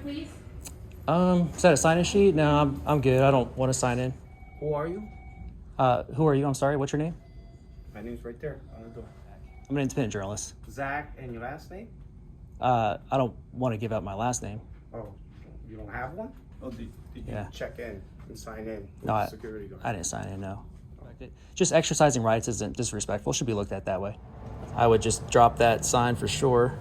please? Is that a sign-in sheet? No, I'm good. I don't want to sign in. Who are you? Who are you? I'm sorry. What's your name? My name's right there on the door. I'm an independent journalist. Zach, and your last name? I don't want to give out my last name. Oh, you don't have one? Oh, did you check in and sign in with No, the security guard? I didn't sign in, no. Just exercising rights isn't disrespectful. Should be looked at that way. I would just drop that sign for sure.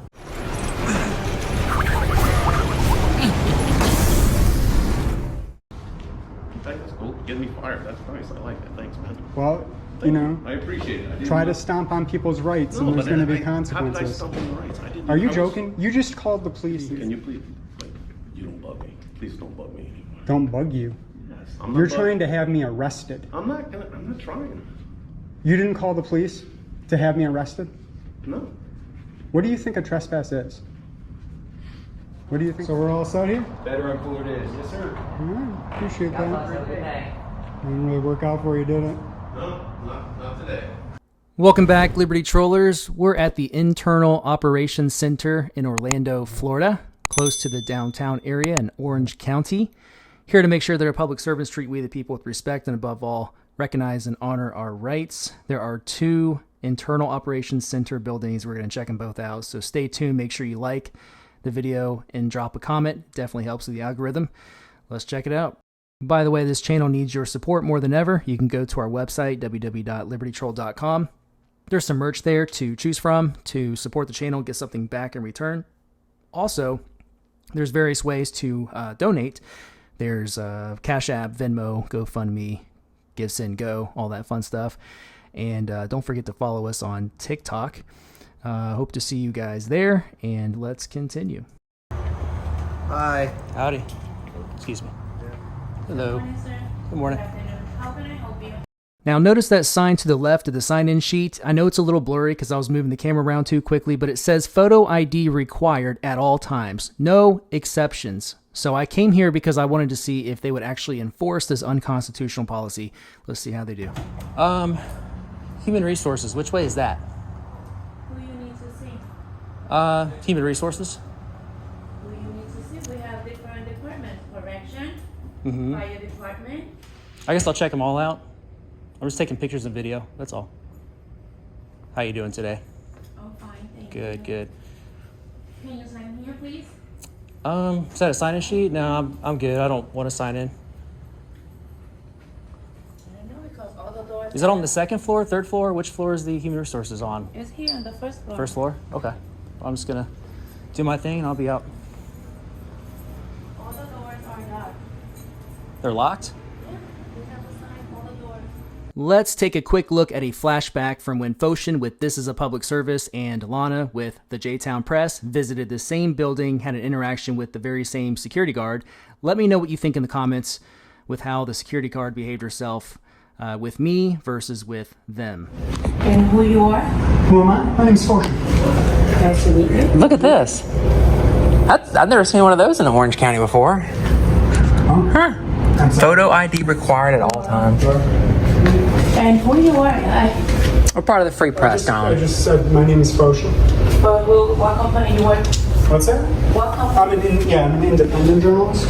That's cool. Get me fired. That's nice. I like that. Thanks, man. Well, you know, I appreciate it. try to stomp on people's rights and there's going to be consequences. How did I stomp on the rights? Are you joking? You just called the police. Can you please, like, you don't bug me. Please don't bug me anymore. Don't bug you. Yes, I'm not You're trying to have me arrested. I'm not trying. You didn't call the police to have me arrested? No. What do you think a trespass is? What do you think? So we're all set here? Better on cooler days. Yes, sir. All right, appreciate that. Have a good day. Didn't really work out for you, did it? No, not today. Welcome back, Liberty Trollers. We're at the Internal Operations Center in Orlando, Florida, close to the downtown area in Orange County. Here to make sure that our public servants treat we the people with respect and above all, recognize and honor our rights. There are 2 Internal Operations Center buildings. We're going to check them both out. So stay tuned. Make sure you like the video and drop a comment. Definitely helps with the algorithm. Let's check it out. By the way, this channel needs your support more than ever. You can go to our website, www.libertytroll.com. There's some merch there to choose from to support the channel, get something back in return. Also, there's various ways to donate. There's Cash App, Venmo, GoFundMe, GiveSendGo, all that fun stuff. And don't forget to follow us on TikTok. Hope to see you guys there, and let's continue. Hi. Howdy. Excuse me. Hello. Good morning, sir. Good morning. Good afternoon. How can I help you? Now notice that sign to the left of the sign-in sheet. I know it's a little blurry because I was moving the camera around too quickly, but it says photo ID required at all times. No exceptions. So I came here because I wanted to see if they would actually enforce this unconstitutional policy. Let's see how they do. Human resources, which way is that? Who you need to see? Human resources. Who you need to see? We have different departments. Correction, fire department. I guess I'll check them all out. I'm just taking pictures and video. That's all. How you doing today? Oh, fine. Thank you. Good. Can you sign here, please? Is that a sign-in sheet? No, I'm good. I don't want to sign in. I know because all the doors. Is that on the 2nd floor, 3rd floor? Which floor is the human resources on? It's here on the first floor. 1st floor? Okay. I'm just gonna do my thing and I'll be out. All the doors are locked. They're locked? Yeah, we have a sign. All the doors. Let's take a quick look at a flashback from when Foshin with This Is a Public Service and Lana with the J-Town Press visited the same building, had an interaction with the very same security guard. Let me know what you think in the comments with how the security guard behaved herself with me versus with them. And who you are? Who am I? My name's Fortune. Nice to meet you. Look at this. I've never seen one of those in Orange County before. Huh. Photo ID required at all times. And who you are? We're part of the Free Press, I Tom. just said my name is Fortune. For who? What company you work? What's that? What company? I'm an independent journalist.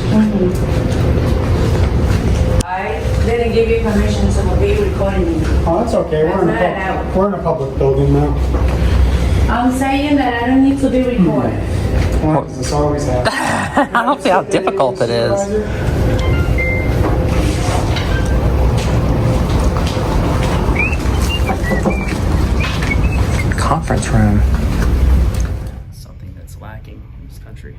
I didn't give you permission to be recording me. Oh, that's okay. We're in a public building now. I'm saying that I don't need to be recorded. Well, this always happens. I don't see how difficult it is. Conference room. Something that's lacking in this country.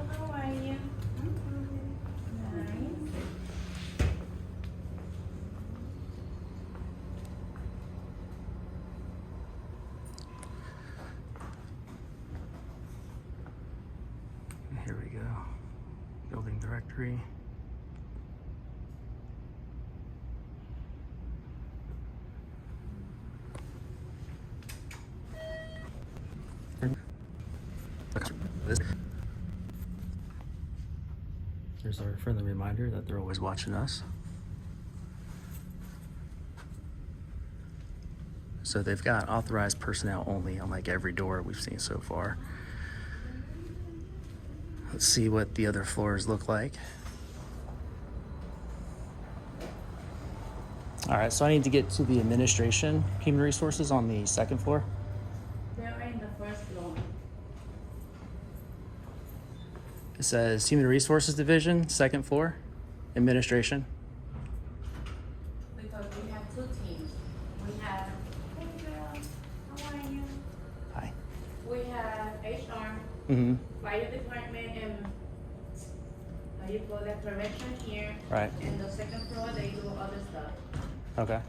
How are you? Nice. Here we go. Building directory. There's our friendly reminder that they're always watching us. So they've got authorized personnel only on like every door we've seen so far. Let's see what the other floors look like. All right, so I need to get to the administration, human resources on the second floor. They're in the first floor. It says Human Resources Division, second floor, administration. Because we have two teams. We have, hey girl, how are you? Hi. We have HR, Mm-hmm. fire department, and how you call that, correction here. Right. And the second floor, they do other stuff. Okay.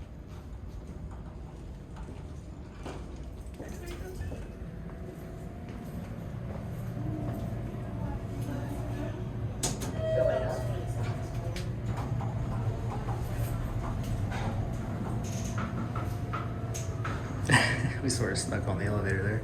We sort of snuck on the elevator there.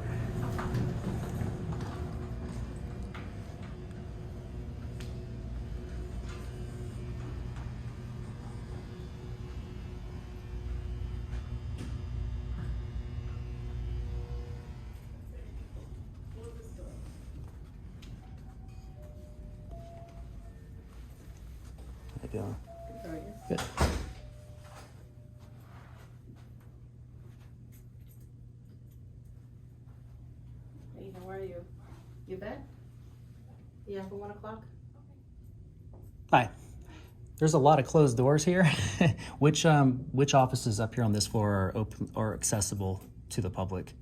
How you doing? Good. Hey, how are you? You back? Yeah, for 1 o'clock? Hi. There's a lot of closed doors here. Which offices up here on this floor are open or accessible to the public?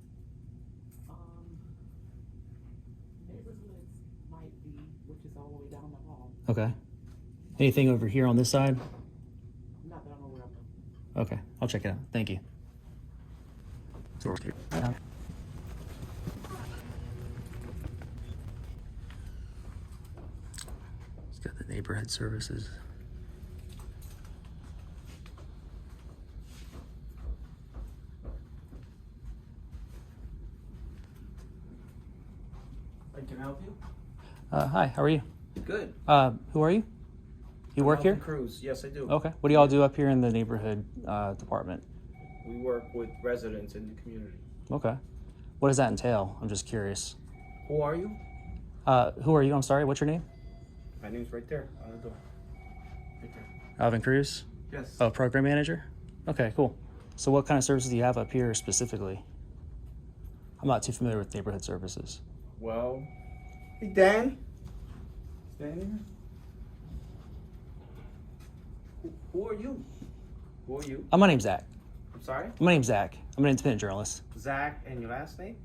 Neighborhoods might be, which is all the way down the hall. Okay. Anything over here on this side? Not that I'm aware of. Okay, I'll check it out. Thank you. It's got the neighborhood services. I can help you? Hi, how are you? Good. Who are you? You work here? Cruz. Yes, I do. Okay. What do y'all do up here in the neighborhood department? We work with residents in the community. Okay. What does that entail? I'm just curious. Who are you? Who are you? I'm sorry. What's your name? My name's right there on the door. Right there. Alvin Cruz? Yes. Oh, program manager? Okay, cool. So what kind of services do you have up here specifically? I'm not too familiar with neighborhood services. Well, hey Dan. Is Dan here? Who are you? Who are you? My name's Zach. I'm sorry? My name's Zach. I'm an independent journalist. Zach, and your last name?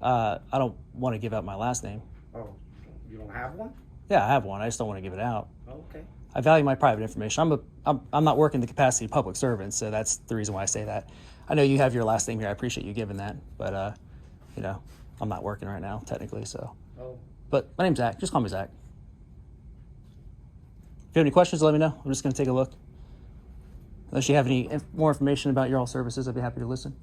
I don't want to give out my last name. Oh, you don't have one? Yeah, I have one. I just don't want to give it out. Oh, okay. I value my private information. I'm not working the capacity of public servant, so that's the reason why I say that. I know you have your last name here. I appreciate you giving that, but you know, I'm not working right now technically. So, Oh, but my name's Zach. Just call me Zach. If you have any questions, let me know. I'm just going to take a look. Unless you have any more information about your all services, I'd be happy to listen.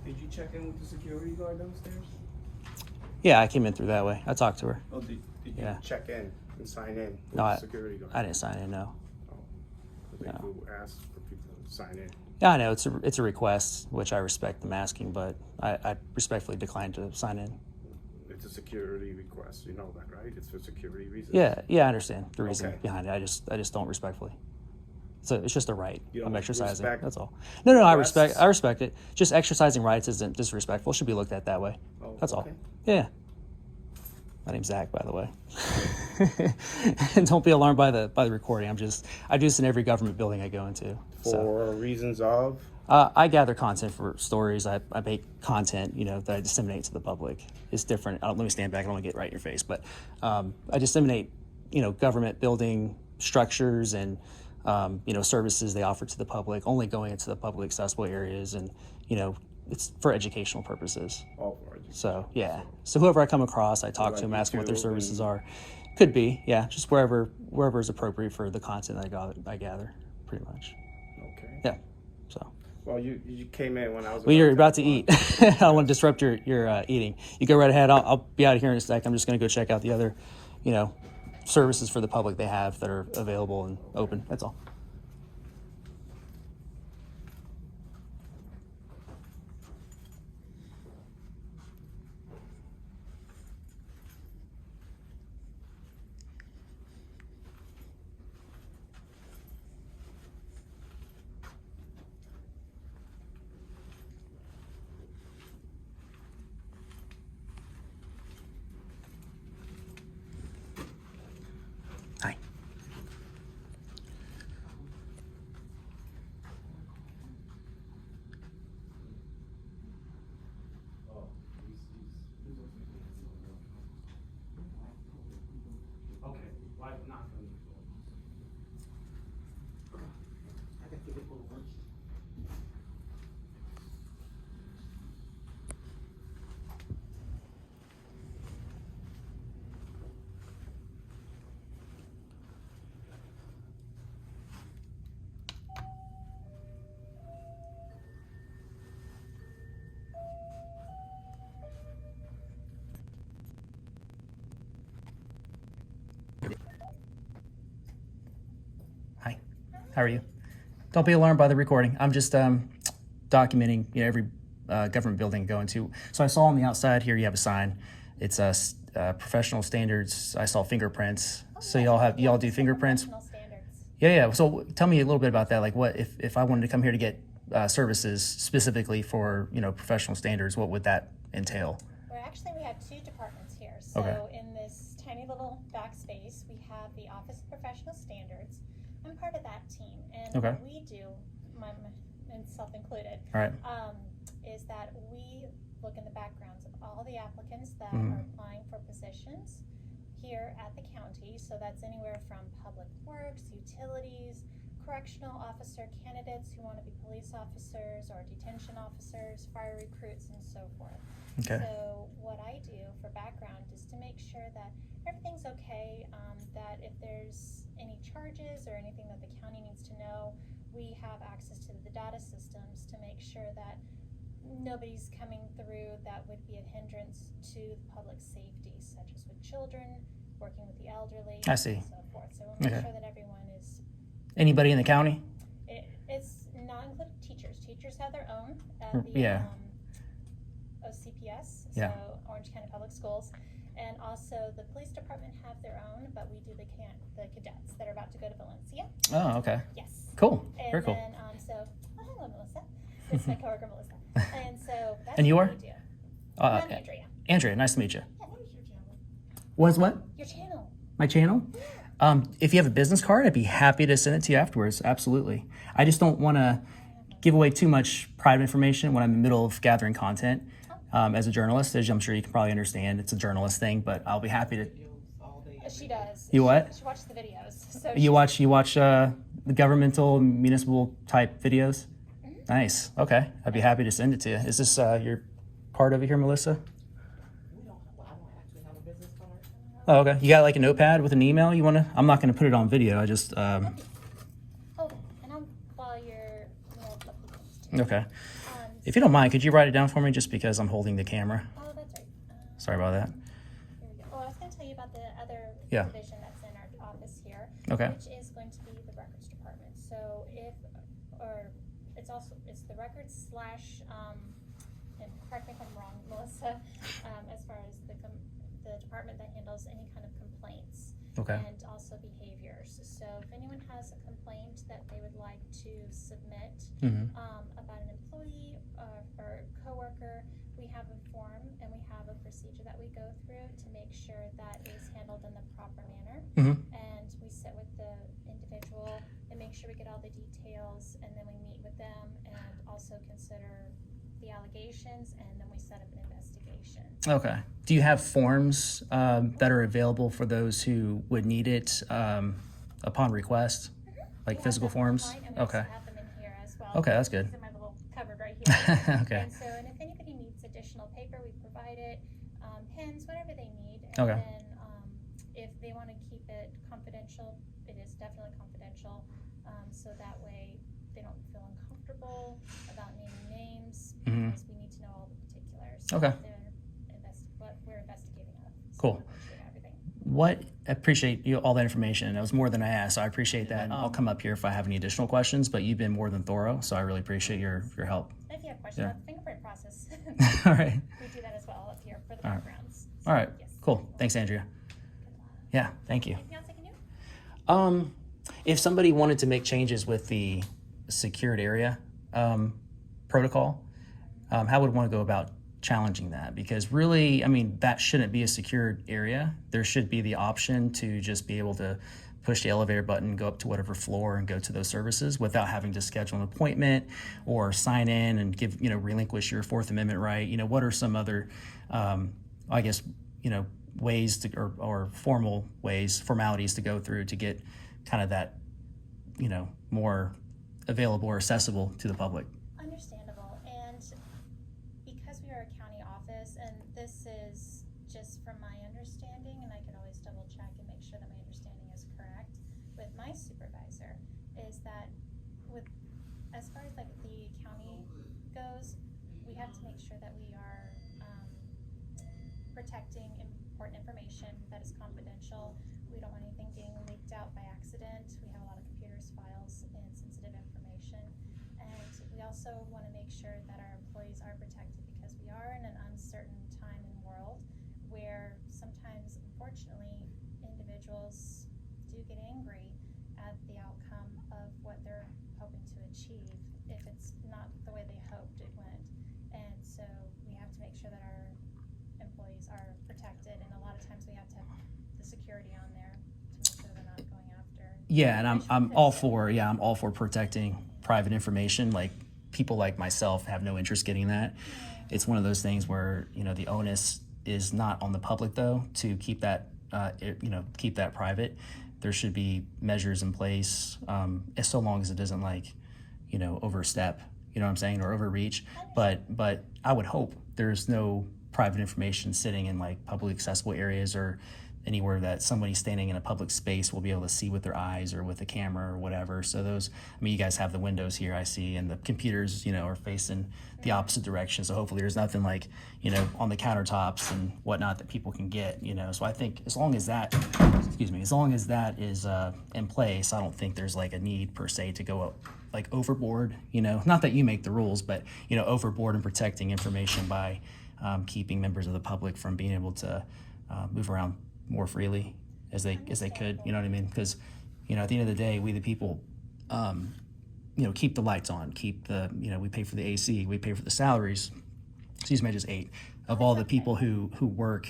did you check in with the security guard downstairs? Yeah, I came in through that way. I talked to her. Oh, did you Yeah. check in and sign in with No, the security guard? I didn't sign in, no. Oh, I think No. you asked for people to sign in. Yeah, I know it's a request, which I respect them asking, but I respectfully declined to sign in. It's a security request. You know that, right? It's for security reasons. Yeah, I understand the reason Okay. behind it. I just don't respectfully. So it's just a right You I'm don't exercising. respect That's all. No, I requests? respect it. Just exercising rights isn't disrespectful. It should be looked at that way. Oh, That's all. okay. Yeah. My name's Zach, by the way. And don't be alarmed by the recording. I do this in every government building I go into. For reasons of? I gather content for stories. I make content, that I disseminate to the public. It's different. Let me stand back. I don't want to get right in your face, but I disseminate, government building structures and services they offer to the public, only going into the public accessible areas, and it's for educational purposes. Oh, for education. So yeah. So whoever I come across, I talk to them, ask them what their services are. Could be, yeah, just wherever is appropriate for the content I gather, pretty much. Okay. Yeah. So. Well, you came in when I was. Well, you're about to eat. I don't want to disrupt your eating. You go right ahead. I'll be out of here in a sec. I'm just going to go check out the other, services for the public they have that are available and open. That's all. Hi. Okay. Why not? Hi. How are you? Don't be alarmed by the recording. I'm just documenting, every government building I go into. So I saw on the outside here you have a sign. It's professional standards. I saw fingerprints. So y'all do fingerprints? Professional standards. Yeah. So tell me a little bit about that. Like, what if I wanted to come here to get services specifically for professional standards? What would that entail? Well, actually, we have two departments here. So Okay. in this tiny little back space, we have the Office of Professional Standards. I'm part of that team, and Okay. what we do, myself included, All right. is that we look in the backgrounds of all the applicants that Mhm. are applying for positions here at the county. So that's anywhere from public works, utilities, correctional officer candidates who want to be police officers or detention officers, fire recruits, and so forth. Okay. So what I do for background is to make sure that everything's okay, that if there's any charges or anything that the county needs to know, we have access to the data systems to make sure that nobody's coming through that would be a hindrance to the public safety, such as with children, working with the elderly, I see. and so forth. So we'll make Okay. sure that everyone is. Anybody in the county? It's not included teachers. Teachers have their own at the Yeah. OCPS, Yeah. so Orange County Public Schools, and also the police department have their own, but we do the cadets that are about to go to Valencia. Oh, okay. Yes. Cool. And Very cool. then hello Melissa. This is my coworker Melissa. And so that's And you what are? we do. Uh, I'm Andrea. Andrea, nice to meet you. Yeah, what is your channel? What? Your channel. My channel? If you have a business card, I'd be happy to send it to you afterwards. Absolutely. I just don't want to give away too much private information when I'm in the middle of gathering content. As a journalist, as I'm sure you can probably understand, it's a journalist thing, but I'll be happy to. She does. You what? She watches the videos. So You watch the governmental, municipal type videos? Nice. Okay. I'd be happy to send it to you. Is this your part over here, Melissa? I don't actually have a business card. Oh, okay. You got like a notepad with an email you want to? I'm not going to put it on video. I just. Oh, and while you're too. Okay. If you don't mind, could you write it down for me just because I'm holding the camera? Oh, that's right. Sorry about that. Here we go. Oh, I was going to tell you about the other Yeah. division that's in our office here, Okay. which is going to be the records department. So it's the records slash, and correct me if I'm wrong, Melissa, as far as the department that handles any kind of complaints. Okay. And also behaviors. So if anyone has a complaint that they would like to submit about an employee or coworker, we have a form and we have a procedure that we go through to make sure that is handled in the proper manner. And we sit with the individual and make sure we get all the details, and then we meet with them and also consider the allegations, and then we set up an investigation. Okay. Do you have forms that are available for those who would need it upon request? Like We have physical them forms? online, and we also Okay. have them in here as well. Okay, that's good. These are my little cupboard right here. Okay. And if anybody needs additional paper, we provide it, pens, whatever they need. And Okay. then if they want to keep it confidential, it is definitely confidential, so that way they don't feel uncomfortable comfortable about naming names Mhm. because we need to know all the particulars. Okay. What we're investigating of. So Cool. we're appreciating everything. I appreciate all that information. That was more than I asked, so I appreciate that. I'll come up here if I have any additional questions, but you've been more than thorough, so I really appreciate your help. And if you have questions Yeah. about the fingerprint process, All right. we do that as well up here for the All right. backgrounds. All right. Yes. Cool. Thanks, Andrea. Yeah, thank you. Anything else I can do? If somebody wanted to make changes with the secured area protocol, how would one go about challenging that? Because really, I mean, that shouldn't be a secured area. There should be the option to just be able to push the elevator button, go up to whatever floor and go to those services without having to schedule an appointment or sign in and give, relinquish your Fourth Amendment right. What are some other, I guess, ways to, or formalities to go through to get kind of that, more available or accessible to the public? Understandable. And because we are a county office, and this is just from my understanding, and I can always double check and make sure that my understanding is correct with my supervisor, is that as far as like the county goes, we have to make sure that we are protecting important information that is confidential. We don't want anything being leaked out by accident. We have a lot of computers, files, and sensitive information. And we also want to make sure that our employees are protected because we are in an uncertain time and world where sometimes, unfortunately, individuals do get angry at the outcome of what they're hoping to achieve if it's not the way they hoped it went. And so we have to make sure that our employees are protected, and a lot of times we have to have the security on there to make sure they're not going after. Yeah, and I'm all for protecting private information. Like people like myself have no interest getting that. It's one of those things where the onus is not on the public though to keep that keep that private. There should be measures in place, so long as it doesn't overstep. You know what I'm saying, or overreach. But I would hope there's no private information sitting in like publicly accessible areas or anywhere that somebody standing in a public space will be able to see with their eyes or with a camera or whatever. So you guys have the windows here, I see, and the computers, are facing the opposite direction. So hopefully there's nothing like, on the countertops and whatnot that people can get, So I think as long as that is in place, I don't think there's like a need per se to go like overboard, not that you make the rules, but, overboard in protecting information by keeping members of the public from being able to move around more freely as they could, you know what I mean? Because at the end of the day, we the people keep the lights on, keep the we pay for the AC, we pay for the salaries, excuse me, I just ate, of all the people who work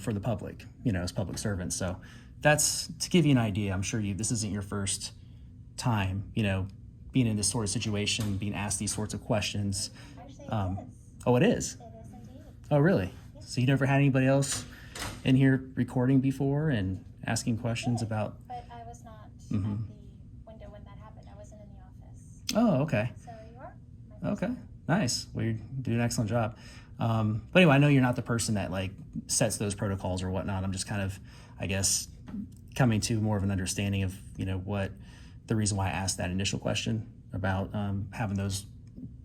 for the public, as public servants. So that's to give you an idea. I'm sure this isn't your first time being in this sort of situation, being asked these sorts of questions. Actually, it is. Oh, it is? It is indeed. Oh, really? So you never had anybody else in here recording before and asking questions about? But I was not at the window when that happened. I wasn't in the office. Oh, okay. So you are? Okay, nice. Well, you're doing an excellent job. But anyway, I know you're not the person that like sets those protocols or whatnot. I'm just kind of, I guess, coming to more of an understanding of, what the reason why I asked that initial question about having those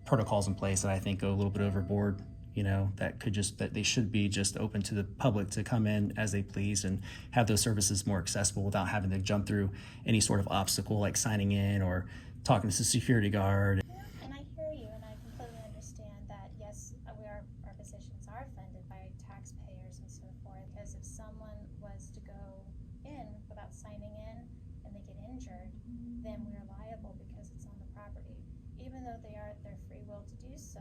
protocols in place that I think go a little bit overboard. That they should be just open to the public to come in as they please and have those services more accessible without having to jump through any sort of obstacle like signing in or talking to the security guard. And I hear you, and I completely understand that, yes, our positions are funded by taxpayers and so forth, because if someone was to go in without signing in and they get injured, then we're liable because it's on the property. Even though they are at their free will to do so,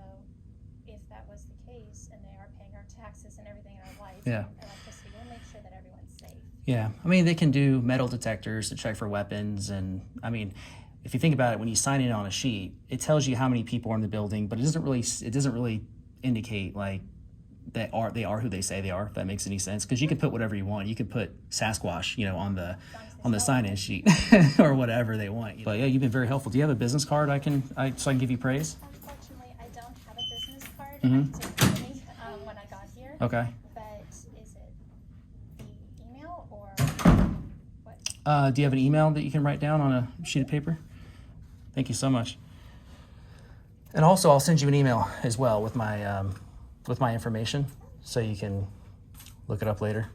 if that was the case and they are paying our taxes and everything in our lights and electricity, we'll make sure that everyone's safe. Yeah, I mean, they can do metal detectors to check for weapons, and I mean, if you think about it, when you sign in on a sheet, it tells you how many people are in the building, but it doesn't really indicate like they are who they say they are. If that makes any sense, because you can put whatever you want. You can put Sasquatch, on the sign-in sheet or whatever they want. But yeah, you've been very helpful. Do you have a business card so I can give you praise? Unfortunately, I don't have a business card. It took me when I got here. Okay. But is it the email or what? Do you have an email that you can write down on a sheet of paper? Thank you so much. And also, I'll send you an email as well with my information, so you can look it up later.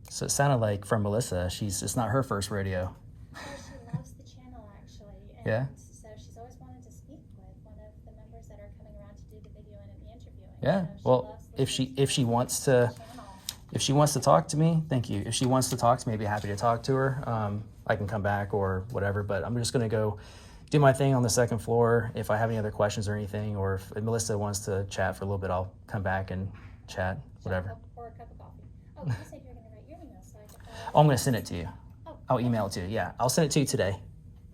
So it sounded like from Melissa. It's not her first rodeo. Yeah, she loves the channel actually. And Yeah. so she's always wanted to speak with one of the members that are coming around to do the video and the interviewing. Yeah. So she Well, loves if she listening wants the to. channel. If she wants to talk to me, thank you. If she wants to talk to me, I'd be happy to talk to her. I can come back or whatever, but I'm just going to go do my thing on the second floor. If I have any other questions or anything, or if Melissa wants to chat for a little bit, I'll come back and chat, whatever. Or a cup of coffee. Oh, you said you were going to write your email, so I could follow up. Oh, I'm going to send it to you. Oh, I'll email it to you. Yeah, I'll send it to you today.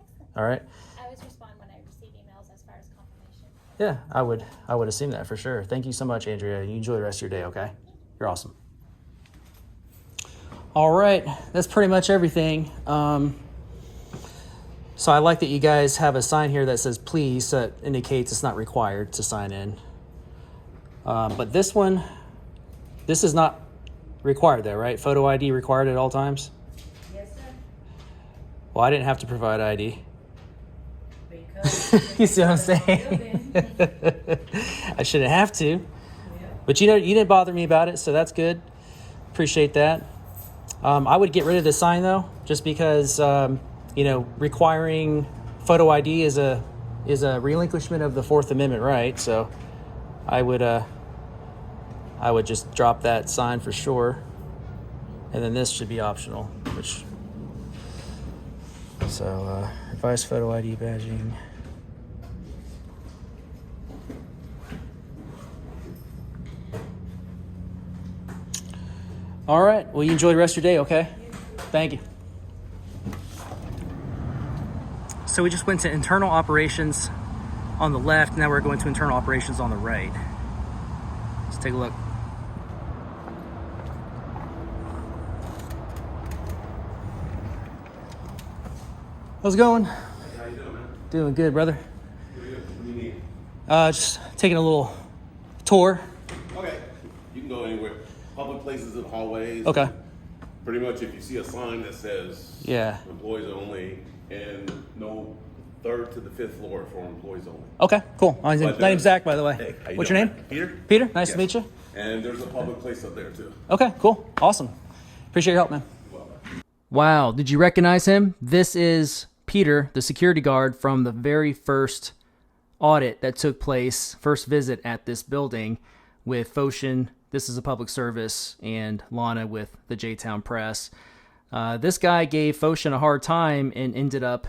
excellent. All right? I always respond when I receive emails as far as confirmation. Yeah, I would assume that for sure. Thank you so much, Andrea. You enjoy the rest of your day, okay? You're awesome. All right, that's pretty much everything. So I like that you guys have a sign here that says please, that indicates it's not required to sign in. But this is not required there, right? Photo ID required at all times? Yes, sir. Well, I didn't have to provide ID. Because You see what I'm saying? I shouldn't have to. But you didn't bother me about it, so that's good. Appreciate that. I would get rid of the sign though, just because requiring photo ID is a relinquishment of the Fourth Amendment right. So I would just drop that sign for sure, and then this should be optional. Revised photo ID badging. All right. Well, you enjoy the rest of your day, okay? Thank you. So we just went to internal operations on the left. Now we're going to internal operations on the right. Let's take a look. How's it going? How you doing, man? Doing good, brother. What do you need? Just taking a little tour. Okay. You can go anywhere. Public places and hallways. Okay. Pretty much if you see a sign that says Yeah. employees only and no 3rd to the 5th floor for employees only. Okay, cool. My But name's Zach, by the way. Hey, how you What's your doing, name? man? Peter? Peter, nice to Yes. meet you. And there's a public place up there too. Okay, cool. Awesome. Appreciate your help, man. Wow, did you recognize him? This is Peter, the security guard from the very first audit that took place, first visit at this building with Foshin. This is a public service, and Lana with the J-Town Press. This guy gave Foshin a hard time and ended up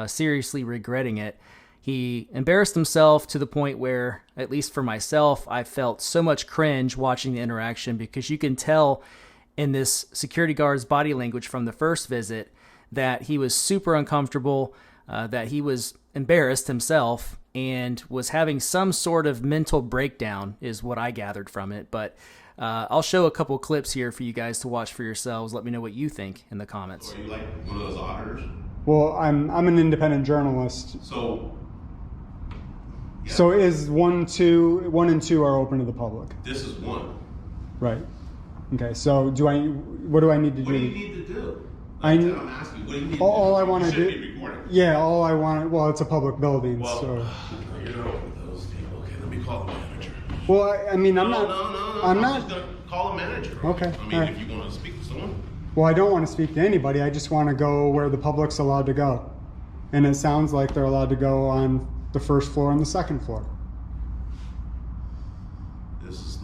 seriously regretting it. He embarrassed himself to the point where, at least for myself, I felt so much cringe watching the interaction, because you can tell in this security guard's body language from the first visit that he was super uncomfortable, that he was embarrassed himself and was having some sort of mental breakdown is what I gathered from it. But I'll show a couple clips here for you guys to watch for yourselves. Let me know what you think in the comments. So are you like one of those auditors? Well, I'm an independent journalist. So So is 1 and 2 are open to the public? this is one. Right. Okay. So what do I need to What do you do? need to do? I- I'm asking you, what do you need All to do? I wanna You shouldn't do- be recording. Yeah, all I want. Well, it's a public building, Well, so. you're not one of those people. Okay, let me call the manager. Well, I mean, I'm No, not. no. I'm I'm not. just gonna call a manager. Okay, I mean, alright. if you want to speak to someone. Well, I don't want to speak to anybody. I just want to go where the public's allowed to go, and it sounds like they're allowed to go on the first floor and the second floor. This is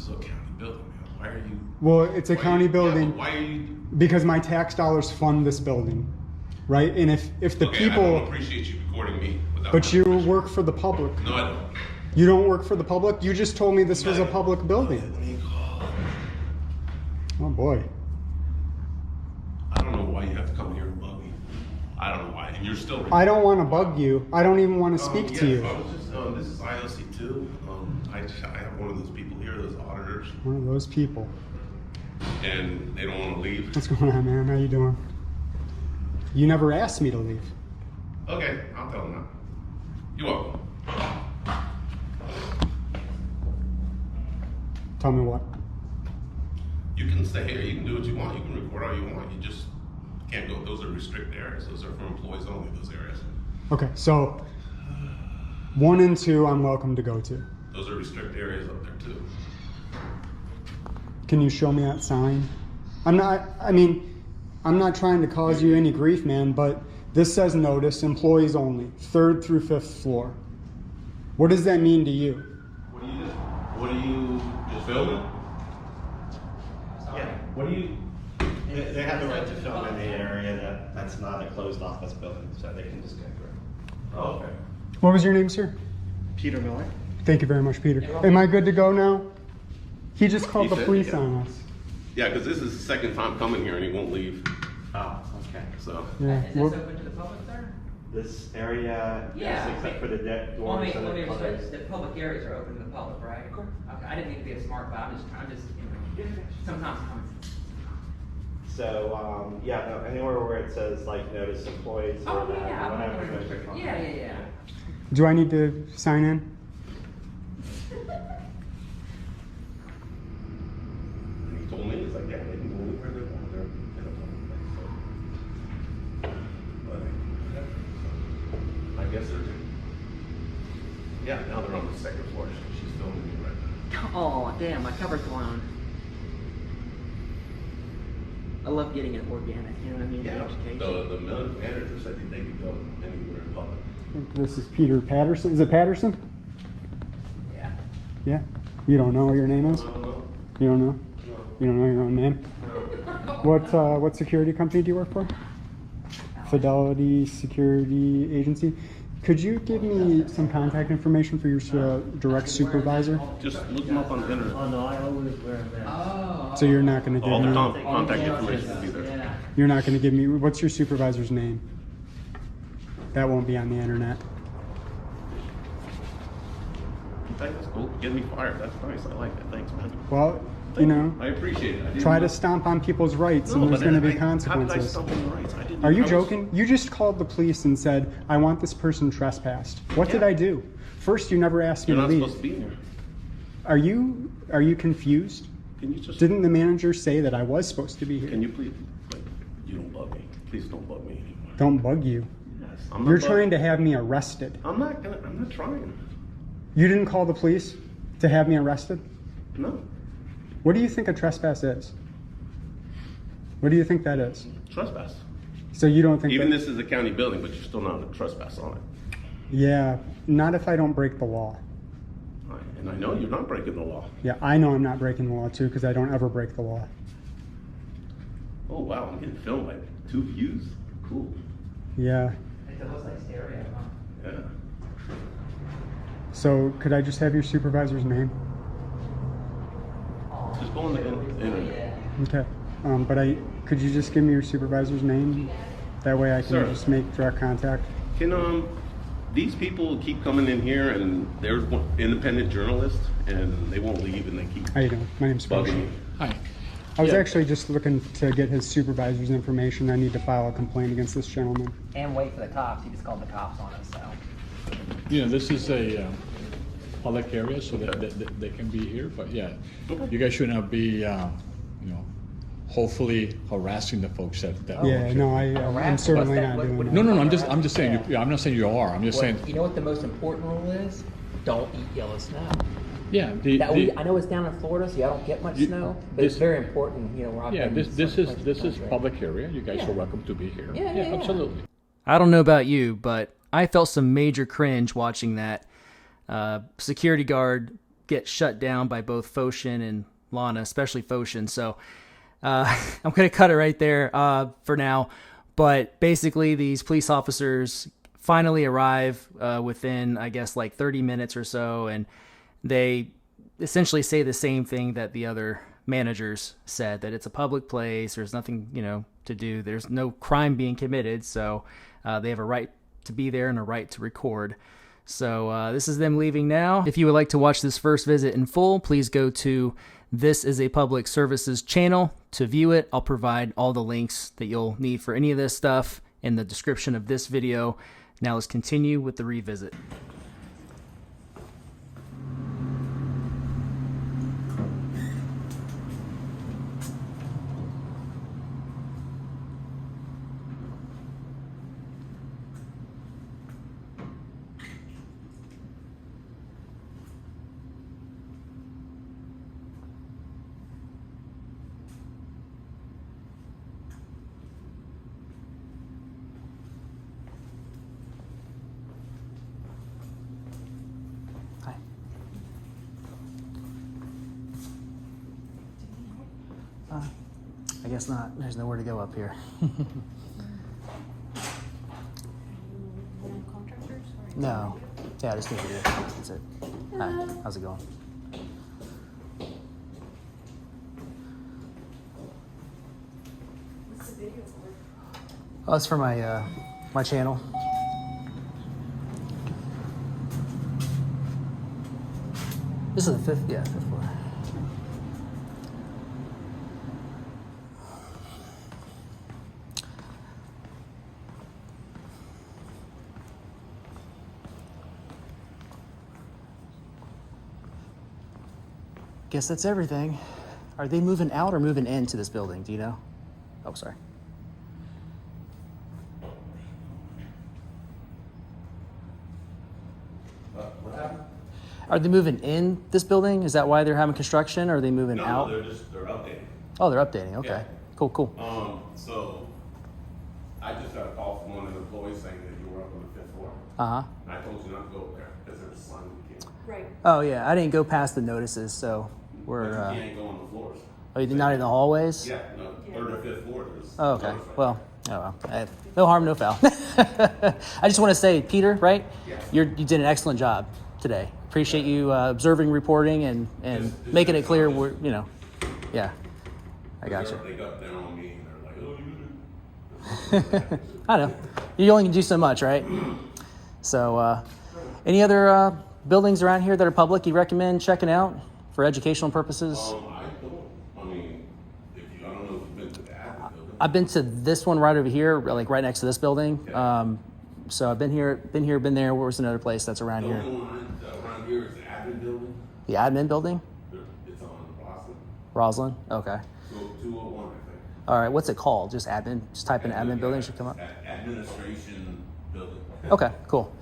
a county building, man. Why are you? Well, it's a county building Yeah, why are you? because my tax dollars fund this building, right? And if the Okay, I don't people, appreciate you recording me without. but my you permission. work for the public. No, I don't. You don't work for the public. You just told me this was a public building. Let me call. Oh boy. I don't know why you have to come here and bug me. I don't know why, and you're still. I don't want to bug you. I don't even want to speak to you. I was just, this is IOC 2. I have one of those people here, those auditors, One of those people. and they don't want to leave. What's going on, man? How you doing? You never asked me to leave. Okay, I'll tell them now. You're welcome. Tell me what. You can stay here. You can do what you want. You can record all you want. You just can't go. Those are restricted areas. Those are for employees only. Those areas. Okay, so 1 and 2, I'm welcome to go to. Those are restricted areas up there too. Can you show me that sign? I'm not trying to cause you any grief, man, but this says notice, employees only, 3rd through 5th floor. What does that mean to you? What are you just filming? Yeah. What do you? They have the right to film in the area that's not a closed office building, so they can just go through. Oh, okay. What was your name, sir? Peter Miller. Thank you very much, Peter. Am I good to go now? He just called the said, police yeah. on us. Yeah, because this is the second time coming here and he won't leave. Oh, okay. So. Yeah. Is this open to the public, sir? This area, Yeah. yes, except for the deck Well, doors let me and the closed. the public areas are open to the public, right? Okay, I didn't mean to be a smart, but I'm just, you know, sometimes common sense. So, yeah, no, anywhere where it says like notice employees or Oh, that, yeah, I'm whatever. not those are fine. yeah. Do I need to sign in? He told me, he's like, yeah, they can go anywhere they want. They're in a public place. So. But I guess they're. Yeah, now they're on the second floor. She's filming me right now. Oh, damn, my cover's blown. I love getting it organic, you know what I mean? Yeah, Education. the manager said that they could go anywhere in public. This is Peter Patterson. Is it Patterson? Yeah. Yeah. You don't know what your name is? I don't know. You don't know? No. You don't know your own name? What security company do you work for? Fidelity Security Agency. Could you give me some contact information for your direct supervisor? Just look them up on the internet. Oh, no, I always wear that. Oh. So you're not going to give All the me. contact information will be there. Yeah. You're not going to give me. What's your supervisor's name? That won't be on the internet. Hey, that's cool. Get me fired. That's nice. I like that. Thanks, man. Well, you know, I appreciate it. I didn't try know- to stomp on people's rights, No, and there's but going to be How did I consequences. stump on the rights? I didn't. Are you I was- joking? You just called the police and said, "I want this person trespassed." What did Yeah. I do? First, you never asked me You're to not leave. supposed to be here. Are you confused? Can you just? Didn't the manager say that I was supposed to be here? Can you please? Like, you don't bug me. Please don't bug me anymore. Don't bug you. Yes. I'm not You're bug- trying to have me arrested. I'm not gonna. I'm not trying. You didn't call the police to have me arrested? No. What do you think a trespass is? What do you think that is? Trespass. So you don't think Even that, this is a county building, but you're still not a trespass on it. Yeah, not if I don't break the law. And I know you're not breaking the law. Yeah, I know I'm not breaking the law too because I don't ever break the law. Oh wow, I'm getting filmed by 2 views. Cool. Yeah. It looks like stereo, huh? Yeah. So could I just have your supervisor's name? Just go on the internet. Okay. Could you just give me your supervisor's name? That way I can Sure. just make direct contact. Can these people keep coming in here and they're independent journalists and they won't leave and they keep How you doing? My name's bugging Bruce. me. Hi. I was Yeah. actually just looking to get his supervisor's information. I need to file a complaint against this gentleman. And wait for the cops. He just called the cops on us, so. You know, this is a public area, so that they can be here, but yeah, you guys should not be, hopefully harassing the folks that work Yeah, here. no, I'm certainly not doing that. No, I'm just saying, I'm not saying you are, I'm just saying, You know what the most important rule is? Don't eat yellow snow. yeah, I know it's down in Florida, so y'all don't get much You- snow, but it's this- very important, we're yeah, operating this in is, some places this in is the country. public area, you guys Yeah. are welcome to be here. Yeah, yeah. Absolutely. I don't know about you, but I felt some major cringe watching that security guard get shut down by both Foshin and Lana, especially Foshin. So I'm going to cut it right there for now. But basically, these police officers finally arrive within, I guess, like 30 minutes or so, and they essentially say the same thing that the other managers said, that it's a public place, there's nothing, to do, there's no crime being committed, so they have a right to be there and a right to record. So this is them leaving now. If you would like to watch this first visit in full, please go to This Is a Public Services channel to view it. I'll provide all the links that you'll need for any of this stuff in the description of this video. Now let's continue with the revisit. I guess not. There's nowhere to go up here. Contractors? No. Yeah, I just need to do it. That's it. Hi, how's it going? What's the video for? Oh, it's for my my channel. This is the fifth floor. Guess that's everything. Are they moving out or moving into this building? Do you know? Oh, sorry. What happened? Are they moving in this building? Is that why they're having construction, or are they moving No, out? they're updating. Oh, they're updating. Okay. Yeah. Cool. So I just got a call from one of the employees saying that you were up on the 5th floor. Uh-huh. And I told you not to go up there because there's a sign you can't. Right. Oh, yeah. I didn't go past the notices, so we're... But you can't go on the floors. Oh, you're not in the hallways? Yeah, no, 3rd or 5th floor. There's Oh, okay. notice right Well, oh well. No harm, no foul. I just want to say, Peter, right? Yes. You did an excellent job today. Appreciate you observing, reporting, and Just making it clear just- we're, yeah. I got you. They got down on me and they're like, oh, you I know. You only can do so much, right? So, any other buildings around here that are public you recommend checking out for educational purposes? I don't. I mean, I don't know if you've been to the Apple building. I've been to this one right over here, like right next to this building. Yeah. So I've been here, been there. Where's another place that's around The here? only one around here is the admin building. The admin building? It's on Boston. Roslyn? Okay. 201, I think. All right. What's it called? Just admin? Just type in admin building, should come up? Administration building. Okay, cool.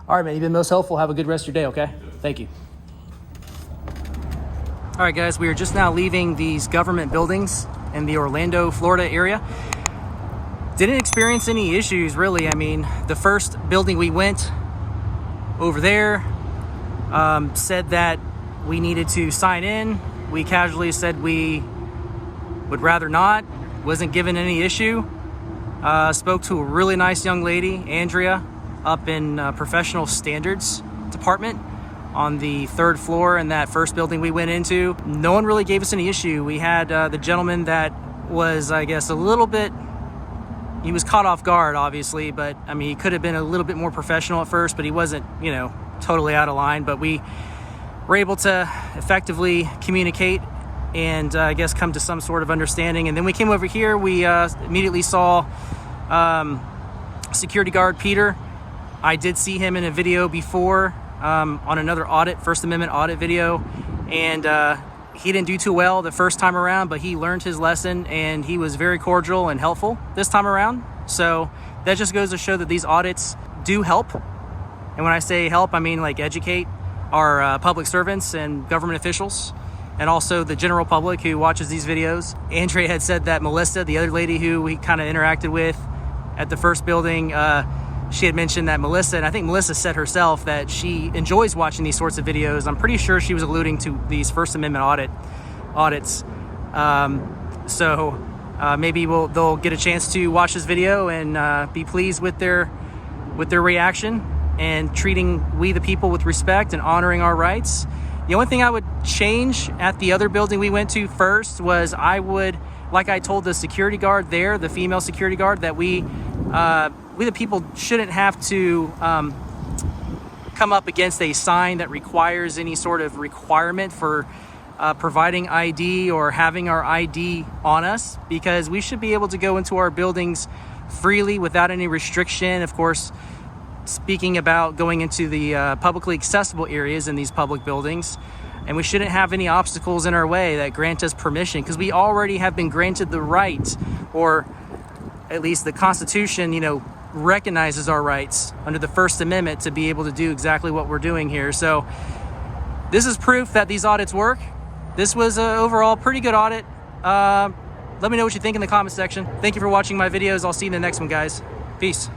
All right, man. You've been most helpful. Have a good rest of your day, okay? Thank you. All right, guys. We are just now leaving these government buildings in the Orlando, Florida area. Didn't experience any issues, really. I mean, the first building we went over there said that we needed to sign in. We casually said we would rather not. Wasn't given any issue. Spoke to a really nice young lady, Andrea, up in professional standards department on the 3rd floor in that first building we went into. No one really gave us any issue. We had the gentleman that was, I guess, a little bit, he was caught off guard, obviously, but I mean, he could have been a little bit more professional at first, but he wasn't, totally out of line. But we were able to effectively communicate and I guess come to some sort of understanding. And then we came over here. We immediately saw security guard Peter. I did see him in a video before on another audit, First Amendment audit video, and he didn't do too well the first time around, but he learned his lesson and he was very cordial and helpful this time around. So that just goes to show that these audits do help. And when I say help, I mean like educate our public servants and government officials, and also the general public who watches these videos. Andrea had said that Melissa, the other lady who we kind of interacted with at the first building, she had mentioned that Melissa, and I think Melissa said herself that she enjoys watching these sorts of videos. I'm pretty sure she was alluding to these First Amendment audits. So maybe they'll get a chance to watch this video and be pleased with their reaction and treating we the people with respect and honoring our rights. The only thing I would change at the other building we went to first was like I told the security guard there, the female security guard, that we the people shouldn't have to come up against a sign that requires any sort of requirement for providing ID or having our ID on us, because we should be able to go into our buildings freely without any restriction. Of course, speaking about going into the publicly accessible areas in these public buildings, and we shouldn't have any obstacles in our way that grant us permission, because we already have been granted the right, or at least the Constitution, recognizes our rights under the First Amendment to be able to do exactly what we're doing here. So this is proof that these audits work. This was an overall pretty good audit. Let me know what you think in the comment section. Thank you for watching my videos. I'll see you in the next one, guys. Peace.